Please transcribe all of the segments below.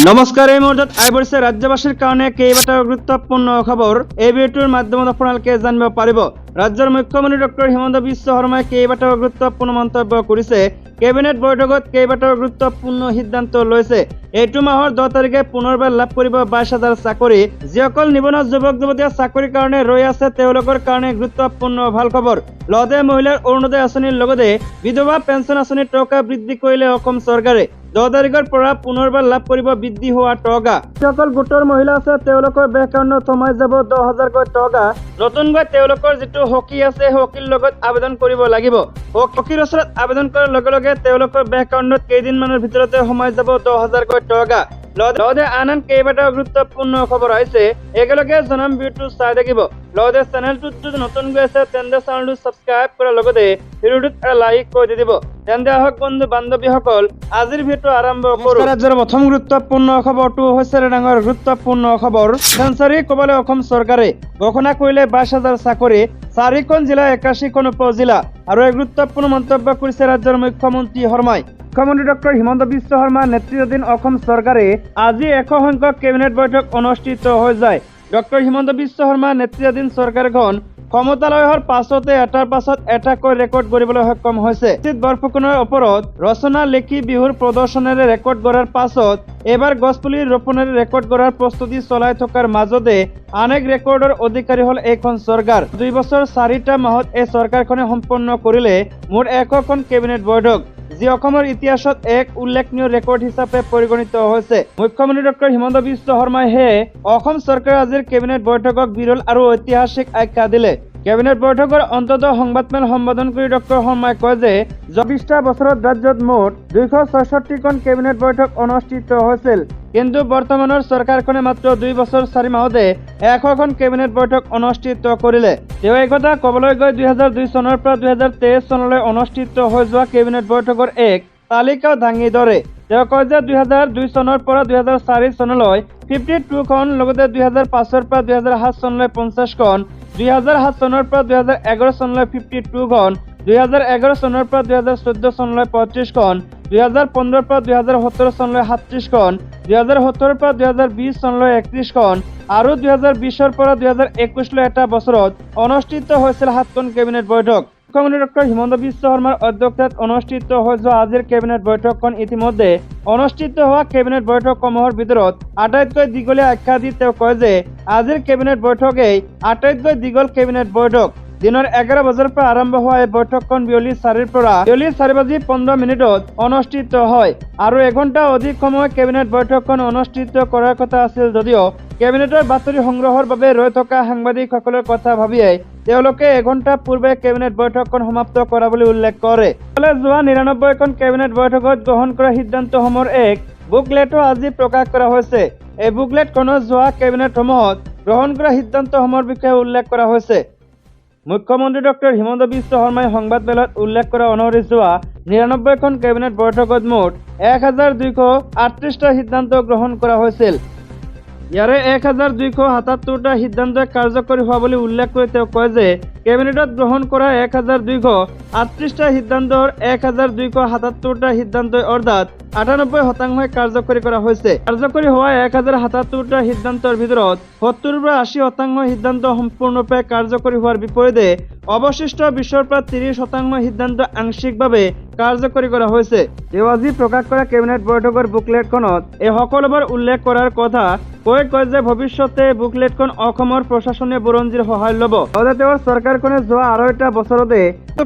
নমস্কাৰ, এই মুহূৰ্তত আহি পৰিছে ৰাজ্যবাসীৰ কাৰণে কেইবাটাও গুৰুত্বপূৰ্ণ খবৰ। এই ভিডিঅ'টোৰ মাধ্যমত আপোনালোকে জানিব পাৰিব। ৰাজ্যৰ মুখ্যমন্ত্ৰী ডক্টৰ হিমন্ত বিশ্ব শৰ্মাই কেইবাটাও গুৰুত্বপূৰ্ণ মন্তব্য কৰিছে। কেবিনেট বৈঠকত কেইবাটাও গুৰুত্বপূৰ্ণ সিদ্ধান্ত লৈছে। এইটো মাহৰ 10 তাৰিখে পুনৰবাৰ লাভ কৰিব 22,000 চাকৰি। যিসকল নিবনুৱা যুৱক যুৱতীয়ে চাকৰিৰ কাৰণে ৰৈ আছে তেওঁলোকৰ কাৰণে গুৰুত্বপূৰ্ণ ভাল খবৰ। লগতে মহিলাৰ অৰুণোদয় আঁচনিৰ লগতে বিধৱা পেঞ্চন আঁচনিৰ টকা বৃদ্ধি কৰিলে অসম চৰকাৰে। 10 তাৰিখৰ পৰা পুনৰবাৰ লাভ কৰিব বৃদ্ধি হোৱা টকা। যিসকল গোটৰ মহিলা আছে তেওঁলোকৰ বেংক একাউণ্টত সোমাই যাব 10,000কৈ টকা। নতুনকৈ তেওঁলোকৰ যিটো হকী আছে হকীৰ লগত আবেদন কৰিব লাগিব। হকীৰ ওচৰত আবেদন কৰাৰ লগে লগে তেওঁলোকৰ বেংক একাউণ্টত কেইদিনমানৰ ভিতৰতে সোমাই যাব 10,000কৈ টকা। লগতে আন কেইবাটাও গুৰুত্বপূৰ্ণ খবৰ আহিছে, একেলগে জনাম। ভিডিঅ'টো চাই থাকিব। লগতে চেনেলটোত যদি নতুনকৈ আছে তেন্তে চেনেলটো ছাবস্ক্ৰাইব কৰাৰ লগতে ভিডিঅ'টোত এটা লাইক কৰি দিব। তেন্তে আহক বন্ধু বান্ধৱীসকল, আজিৰ ভিডিঅ'টো আৰম্ভ কৰোঁ। ৰাজ্যৰ প্ৰথম গুৰুত্বপূৰ্ণ খবৰটো হৈছে ডাঙৰ গুৰুত্বপূৰ্ণ খবৰ। চেঞ্চাৰী ক'বলৈ অসম চৰকাৰে ঘোষণা কৰিলে 22,000 চাকৰি, 4খন জিলা 81খন উপজিলা। আৰু এক গুৰুত্বপূৰ্ণ মন্তব্য কৰিছে ৰাজ্যৰ মুখ্যমন্ত্ৰী শৰ্মাই। মুখ্যমন্ত্ৰী ডক্টৰ হিমন্ত বিশ্ব শৰ্মা নেতৃত্বাধীন অসম চৰকাৰে আজি 100 সংখ্যক কেবিনেট বৈঠক অনুষ্ঠিত হৈ যায়। ডক্টৰ হিমন্ত বিশ্ব শৰ্মা নেতৃত্বাধীন চৰকাৰখন ক্ষমতালৈ অহাৰ পাছতে এটাৰ পাছত এটাকৈ ৰেকৰ্ড কৰিবলৈ সক্ষম হৈছে। বৰফুকনৰ ওপৰত ৰচনা লিখি বিহুৰ প্ৰদৰ্শনেৰে ৰেকৰ্ড গঢ়াৰ পাছত এবাৰ গছপুলি ৰোপণেৰে ৰেকৰ্ড গঢ়াৰ প্ৰস্তুতি চলাই থকাৰ মাজতে আন এক ৰেকৰ্ডৰ অধিকাৰী হ'ল এইখন চৰকাৰ। 2 বছৰ 4টা মাহত এই চৰকাৰখনে সম্পন্ন কৰিলে মুঠ 100খন কেবিনেট বৈঠক, যি অসমৰ ইতিহাসত এক উল্লেখনীয় ৰেকৰ্ড হিচাপে পৰিগণিত হৈছে। মুখ্যমন্ত্ৰী ডক্টৰ হিমন্ত বিশ্ব শৰ্মাই হে অসম চৰকাৰে আজিৰ কেবিনেট বৈঠকক বিৰল আৰু ঐতিহাসিক আখ্যা দিলে। কেবিনেট বৈঠকৰ অন্তত সংবাদমেল সম্বোধন কৰি ডক্টৰ শৰ্মাই কয় যে 20টা বছৰত ৰাজ্যত মুঠ 266খন কেবিনেট বৈঠক অনুষ্ঠিত হৈছিল, কিন্তু বৰ্তমানৰ চৰকাৰখনে মাত্ৰ 2 বছৰ 4 মাহতে 100খন কেবিনেট বৈঠক অনুষ্ঠিত কৰিলে। তেওঁ এই কথা ক'বলৈ গৈ 2002 চনৰ পৰা 2023 চনলৈ অনুষ্ঠিত হৈ যোৱা কেবিনেট বৈঠকৰ এক তালিকাও দাঙি ধৰে। তেওঁ কয় যে 2002 চনৰ পৰা 2004 চনলৈ 52খন, লগতে 2005 পৰা 2007 চনলৈ 50খন, 2007 চনৰ পৰা 2011 চনলৈ 52খন, 2011 চনৰ পৰা 2014 চনলৈ 35খন, 2015 পৰা 2017 চনলৈ 37খন, 2017 পৰা 2020 চনলৈ 31খন আৰু 2020 পৰা 2021লৈ এটা বছৰত অনুষ্ঠিত হৈছিল 7খন কেবিনেট বৈঠক। মুখ্যমন্ত্ৰী ডক্টৰ হিমন্ত বিশ্ব শৰ্মাৰ অধ্যক্ষতাত অনুষ্ঠিত হৈ যোৱা আজিৰ কেবিনেট বৈঠকখন ইতিমধ্যে অনুষ্ঠিত হোৱা কেবিনেট বৈঠকসমূহৰ ভিতৰত আটাইতকৈ দীঘলীয়া আখ্যা দি তেওঁ কয় যে আজিৰ কেবিনেট বৈঠকেই আটাইতকৈ দীঘল কেবিনেট বৈঠক। দিনৰ 11 বজাৰ পৰা আৰম্ভ হোৱা এই বৈঠকখন বিয়লি 4ৰ পৰা 4:15 মিনিটত অনুষ্ঠিত হয় আৰু 1 ঘণ্টা অধিক সময় কেবিনেট বৈঠকখন অনুষ্ঠিত কৰাৰ কথা আছিল যদিও কেবিনেটৰ বাতৰি সংগ্ৰহৰ বাবে ৰৈ থকা সাংবাদিকসকলৰ কথা ভাবিয়ে তেওঁলোকে 1 ঘণ্টা পূৰ্বে কেবিনেট বৈঠকখন সমাপ্ত কৰা বুলি উল্লেখ কৰে। যোৱা 99খন কেবিনেট বৈঠকত গ্ৰহণ কৰা সিদ্ধান্তসমূহৰ এক বুকলেটো আজি প্ৰকাশ কৰা হৈছে। এই বুকলেটখনত যোৱা কেবিনেটসমূহত গ্ৰহণ কৰা সিদ্ধান্তসমূহৰ বিষয়ে উল্লেখ কৰা হৈছে। মুখ্যমন্ত্ৰী ডক্টৰ হিমন্ত বিশ্ব শৰ্মাই সংবাদমেলত উল্লেখ কৰা অনুসৰি যোৱা 99খন কেবিনেট বৈঠকত মুঠ 1238টা সিদ্ধান্ত গ্ৰহণ কৰা হৈছিল। ইয়াৰে 1277টা সিদ্ধান্ত কাৰ্যকৰী হোৱা বুলি উল্লেখ কৰি তেওঁ কয় যে কেবিনেটত গ্ৰহণ কৰা 1238টা সিদ্ধান্তৰ 1277টা সিদ্ধান্তই অৰ্থাৎ 98% কাৰ্যকৰী কৰা হৈছে। কাৰ্যকৰী হোৱা 1077টা সিদ্ধান্তৰ ভিতৰত 70ৰ পৰা 80% সিদ্ধান্ত সম্পূৰ্ণৰূপে কাৰ্যকৰী হোৱাৰ বিপৰীতে অৱশিষ্ট 20ৰ পৰা 30% সিদ্ধান্ত আংশিকভাৱে কাৰ্যকৰী কৰা হৈছে। তেওঁ আজি প্ৰকাশ কৰা কেবিনেট বৈঠকৰ বুকলেটখনত এই সকলোবোৰ উল্লেখ কৰাৰ কথা কয় যে ভৱিষ্যতে বুকলেটখন অসমৰ প্ৰশাসনীয় বুৰঞ্জীৰ সহায় ল'ব। লগতে তেওঁৰ চৰকাৰখনে যোৱা 2.5 বছৰতে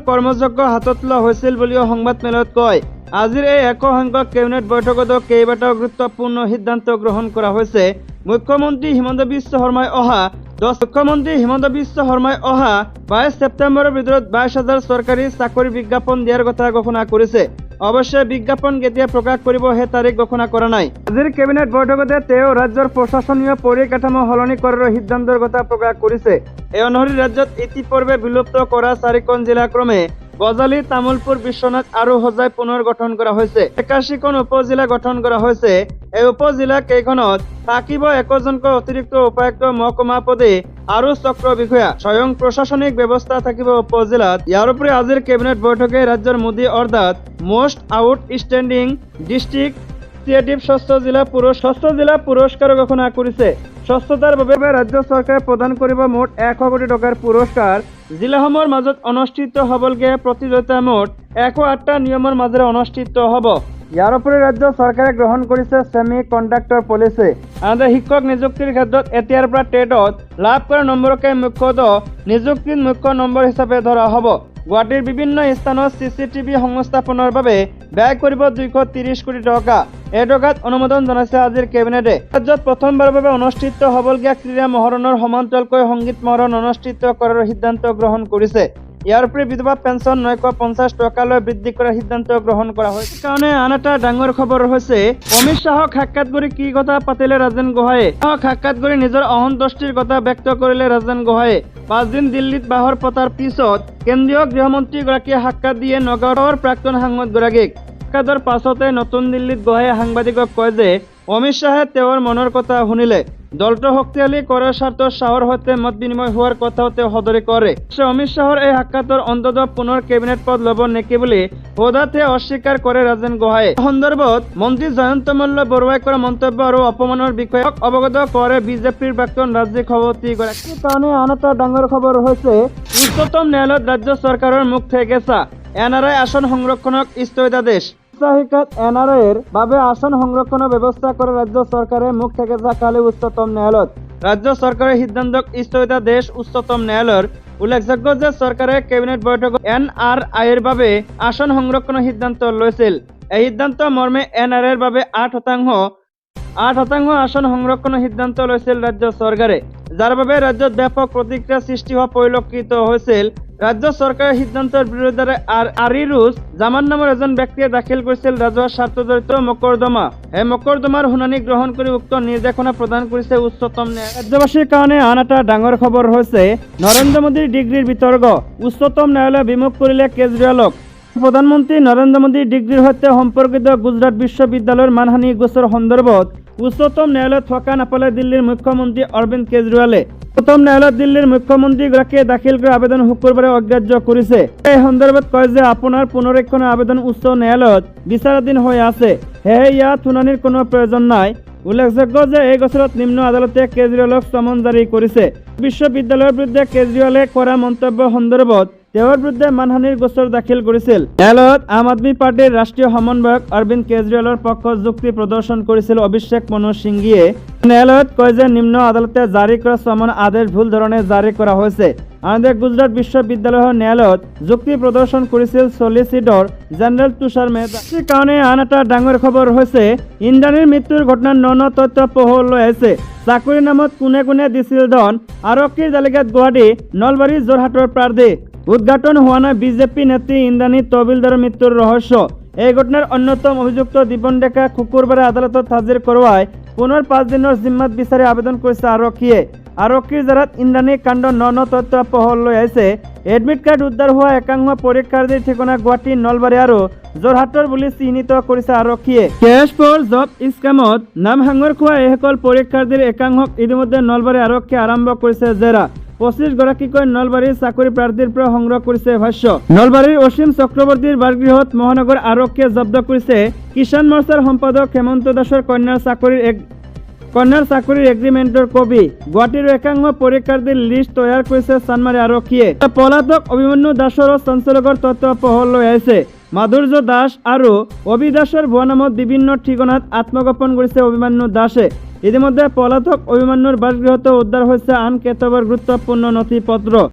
কৰ্মযজ্ঞ হাতত লোৱা হৈছিল বুলিও সংবাদমেলত কয়। আজিৰ এই 100 সংখ্যক কেবিনেট বৈঠকতো কেইবাটাও গুৰুত্বপূৰ্ণ সিদ্ধান্ত গ্ৰহণ কৰা হৈছে। মুখ্যমন্ত্ৰী হিমন্ত বিশ্ব শৰ্মাই অহা 22 ছেপ্টেম্বৰৰ ভিতৰত 22,000 চৰকাৰী চাকৰি বিজ্ঞাপন দিয়াৰ কথা ঘোষণা কৰিছে। অৱশ্যে বিজ্ঞাপন কেতিয়া প্ৰকাশ কৰিব সেই তাৰিখ ঘোষণা কৰা নাই। আজিৰ কেবিনেট বৈঠকতে তেওঁ ৰাজ্যৰ প্ৰশাসনীয় পৰিকাঠামো সলনি কৰাৰ সিদ্ধান্তৰ কথা প্ৰকাশ কৰিছে। এই অনুসৰি ৰাজ্যত ইতিপূৰ্বে বিলুপ্ত কৰা 4খন জিলা ক্ৰমে গজালি, তামুলপুৰ, বিশ্বনাথ আৰু হোজাই পুনৰ গঠন কৰা হৈছে। 81খন উপজিলা গঠন কৰা হৈছে। এই উপজিলা কেইখনত থাকিব 1জনকৈ অতিৰিক্ত উপায়ুক্ত, মহকুমা পদে আৰু চক্ৰ বিষয়া। স্বয়ং প্ৰশাসনিক ব্যৱস্থা থাকিব উপজিলাত। ইয়াৰ উপৰি আজিৰ কেবিনেট বৈঠকে ৰাজ্যৰ মোদী অৰ্থাৎ মোষ্ট আউটষ্টেণ্ডিং ডিষ্ট্ৰিক্ট ইনিচিয়েটিভ স্বচ্ছ জিলা পুৰস্কাৰ ঘোষণা কৰিছে। স্বচ্ছতাৰ বাবে ৰাজ্য চৰকাৰে প্ৰদান কৰিব মুঠ 100 কোটি টকাৰ পুৰস্কাৰ। জিলাসমূহৰ মাজত অনুষ্ঠিত হ'বলগীয়া প্ৰতিযোগিতা মুঠ 108টা নিয়মৰ মাজেৰে অনুষ্ঠিত হ'ব। ইয়াৰ উপৰি ৰাজ্য চৰকাৰে গ্ৰহণ কৰিছে ছেমি কণ্ডাক্টৰ পলিচি। আনহাতে শিক্ষক নিযুক্তিৰ ক্ষেত্ৰত এতিয়াৰ পৰা টেটত লাভ কৰা নম্বৰকে মুখ্যতঃ নিযুক্তিত মুখ্য নম্বৰ হিচাপে ধৰা হ'ব। গুৱাহাটীৰ বিভিন্ন স্থানত চিচিটিভি সংস্থাপনৰ বাবে ব্যয় কৰিব 230 কোটি টকা। এই টকাত অনুমোদন জনাইছে আজিৰ কেবিনেটে। ৰাজ্যত প্ৰথমবাৰৰ বাবে অনুষ্ঠিত হ'বলগীয়া ক্ৰীড়া মহৰণৰ সমান্তৰালকৈ সংগীত মহৰণ অনুষ্ঠিত কৰাৰ সিদ্ধান্ত গ্ৰহণ কৰিছে। ইয়াৰ উপৰি বিধৱা পেঞ্চন 950 টকালৈ বৃদ্ধি কৰাৰ সিদ্ধান্ত গ্ৰহণ কৰা হৈছে। কাৰণে আন এটা ডাঙৰ খবৰ হৈছে অমিত শ্বাহক সাক্ষাৎ কৰি কি কথা পাতিলে ৰাজেন গোহাঁয়ে। সাক্ষাৎ কৰি নিজৰ অসন্তুষ্টিৰ কথা ব্যক্ত কৰিলে ৰাজেন গোহাঁয়ে। 5 দিন দিল্লীত বাহৰ পতাৰ পিছত কেন্দ্ৰীয় গৃহমন্ত্ৰীগৰাকীয়ে সাক্ষাৎ দিয়ে নগাঁৱৰ প্ৰাক্তন সাংসদগৰাকীক। সাক্ষাতৰ পাছতে নতুন দিল্লীত গোহাঁয়ে সাংবাদিকক কয় যে অমিত শ্বাহে তেওঁৰ মনৰ কথা শুনিলে। দলটো শক্তিশালী কৰাৰ স্বাৰ্থত শ্বাহৰ সৈতে মত বিনিময় হোৱাৰ কথাও তেওঁ সদৰি কৰে। অমিত শ্বাহৰ এই সাক্ষাতৰ অন্ততঃ পুনৰ কেবিনেট পদ ল'ব নেকি বুলি সোধাতে অস্বীকাৰ কৰে ৰাজেন গোহাঁয়ে। সন্দৰ্ভত মন্ত্ৰী জয়ন্ত মল্ল বৰুৱাই কৰা মন্তব্য আৰু অপমানৰ বিষয়ে অৱগত কৰে বিজেপিৰ প্ৰাক্তন ৰাজ্যিক সভাপতিগৰাকীৰ। কাৰণে আন এটা ডাঙৰ খবৰ হৈছে উচ্চতম ন্যায়ালয়ত ৰাজ্য চৰকাৰৰ মুখ থেকেচা। NRI আসন সংৰক্ষণক স্থগিতাদেশ। শিক্ষাত NRIৰ বাবে আসন সংৰক্ষণৰ ব্যৱস্থা কৰে ৰাজ্য চৰকাৰে মুখ থেকেচা কালি উচ্চতম ন্যায়ালয়ত। ৰাজ্য চৰকাৰৰ সিদ্ধান্তক স্থগিতাদেশ উচ্চতম ন্যায়ালয়ৰ। উল্লেখযোগ্য যে চৰকাৰে কেবিনেট বৈঠকত NRIৰ বাবে আসন সংৰক্ষণৰ সিদ্ধান্ত লৈছিল। এই সিদ্ধান্ত মৰ্মে NRIৰ বাবে 8% আসন সংৰক্ষণৰ সিদ্ধান্ত লৈছিল ৰাজ্য চৰকাৰে, যাৰ বাবে ৰাজ্যত ব্যাপক প্ৰতিক্ৰিয়া সৃষ্টি হোৱা পৰিলক্ষিত হৈছিল। ৰাজ্য চৰকাৰৰ সিদ্ধান্তৰ বিৰুদ্ধে আৰিৰুজ জামান নামৰ এজন ব্যক্তিয়ে দাখিল কৰিছিল ৰাজহুৱা স্বাৰ্থজড়িত মকৰ্দমা। এই মকৰ্দমাৰ শুনানি গ্ৰহণ কৰি উক্ত নিৰ্দেশনা প্ৰদান কৰিছে উচ্চতম ন্যায়ালয়ে। ৰাজ্যবাসীৰ কাৰণে আন এটা ডাঙৰ খবৰ হৈছে নৰেন্দ্ৰ মোদীৰ ডিগ্ৰীৰ বিতৰ্ক। উচ্চতম ন্যায়ালয়ে বিমুখ কৰিলে কেজৰিৱালক। প্ৰধানমন্ত্ৰী নৰেন্দ্ৰ মোদীৰ ডিগ্ৰীৰ সৈতে সম্পৰ্কিত গুজৰাট বিশ্ববিদ্যালয়ৰ মানহানি গোচৰ সন্দৰ্ভত উচ্চতম ন্যায়ালয়ত থকা নাপালে দিল্লীৰ মুখ্যমন্ত্ৰী অৰবিন্দ কেজৰিৱালে। উচ্চতম ন্যায়ালয়ত দিল্লীৰ মুখ্যমন্ত্ৰীগৰাকীয়ে দাখিল কৰা আবেদন শুকুৰবাৰে অগ্ৰাহ্য কৰিছে। এই সন্দৰ্ভত কয় যে আপোনাৰ পুনৰীক্ষণৰ আবেদন উচ্চ ন্যায়ালয়ত বিচাৰাধীন হৈ আছে, সেয়ে ইয়াত শুনানিৰ কোনো প্ৰয়োজন নাই। উল্লেখযোগ্য যে এই গোচৰত নিম্ন আদালতে কেজৰিৱালক সমন জাৰি কৰিছে। বিশ্ববিদ্যালয়ৰ বিৰুদ্ধে কেজৰিৱালে কৰা মন্তব্য সন্দৰ্ভত তেওঁৰ বিৰুদ্ধে মানহানিৰ গোচৰ দাখিল কৰিছিল। ন্যায়ালয়ত আম আদমি পাৰ্টিৰ ৰাষ্ট্ৰীয় সমন্বয়ক অৰবিন্দ কেজৰিৱালৰ পক্ষত যুক্তি প্ৰদৰ্শন কৰিছিল অভিষেক মনু সিংঘিয়ে। ন্যায়ালয়ত কয় যে নিম্ন আদালতে জাৰি কৰা সমন আদেশ ভুল ধৰণে জাৰি কৰা হৈছে। আনহাতে গুজৰাট বিশ্ববিদ্যালয়ৰ ন্যায়ালয়ত যুক্তি প্ৰদৰ্শন কৰিছিল চলিচিটৰ জেনেৰেল তুষাৰ মেহতা। কাৰণে আন এটা ডাঙৰ খবৰ হৈছে ইন্দ্ৰাণীৰ মৃত্যুৰ ঘটনাৰ ন তথ্য পোহৰলৈ আহিছে। চাকৰিৰ নামত কোনে কোনে দিছিল ধন, আৰক্ষীৰ তালিকাত গুৱাহাটী, নলবাৰী, যোৰহাটৰ প্ৰাৰ্থী। উদ্ঘাটন হোৱা নাই বিজেপি নেত্ৰী ইন্দ্ৰাণী তহবিলদাৰৰ মৃত্যুৰ ৰহস্য। এই ঘটনাৰ অন্যতম অভিযুক্ত দীপন ডেকা শুকুৰবাৰে আদালতত হাজিৰ কৰোৱাই পুনৰ 5 দিনৰ জিম্মাত বিচাৰি আবেদন কৰিছে আৰক্ষীয়ে। আৰক্ষীৰ জেৰাত ইন্দ্ৰাণী কাণ্ড ন তথ্য পোহৰলৈ আহিছে। এডমিট কাৰ্ড উদ্ধাৰ হোৱা একাংশ পৰীক্ষাৰ্থীৰ ঠিকনা গুৱাহাটী, নলবাৰী আৰু যোৰহাটৰ বুলি চিহ্নিত কৰিছে আৰক্ষীয়ে। কেছ ফৰ জব স্কেমত নাম সাঙুৰ খোৱা এইসকল পৰীক্ষাৰ্থীৰ একাংশক ইতিমধ্যে নলবাৰী আৰক্ষীয়ে আৰম্ভ কৰিছে জেৰা। 25 গৰাকীকৈ নলবাৰীৰ চাকৰি প্ৰাৰ্থীৰ পৰা সংগ্ৰহ কৰিছে ভাষ্য। নলবাৰীৰ অসীম চক্ৰৱৰ্তীৰ বাসগৃহত মহানগৰ আৰক্ষীয়ে জব্দ কৰিছে কিষাণ মৰ্চাৰ সম্পাদক হেমন্ত দাসৰ কন্যাৰ চাকৰিৰ এগ্ৰিমেণ্টৰ কপি। গুৱাহাটীৰ একাংশ পৰীক্ষাৰ্থীৰ লিষ্ট তৈয়াৰ কৰিছে চানমাৰী আৰক্ষীয়ে। পলাতক অভিমন্যু দাসৰো সঞ্চালকৰ তথ্য পোহৰলৈ আহিছে। মাধুৰ্য দাস আৰু অভি দাসৰ ভুৱা নামত বিভিন্ন ঠিকনাত আত্মগোপন কৰিছে অভিমন্যু দাসে। ইতিমধ্যে পলাতক অভিমন্যুৰ বাসগৃহতো উদ্ধাৰ হৈছে আন কেতবোৰ গুৰুত্বপূৰ্ণ নথি পত্ৰ।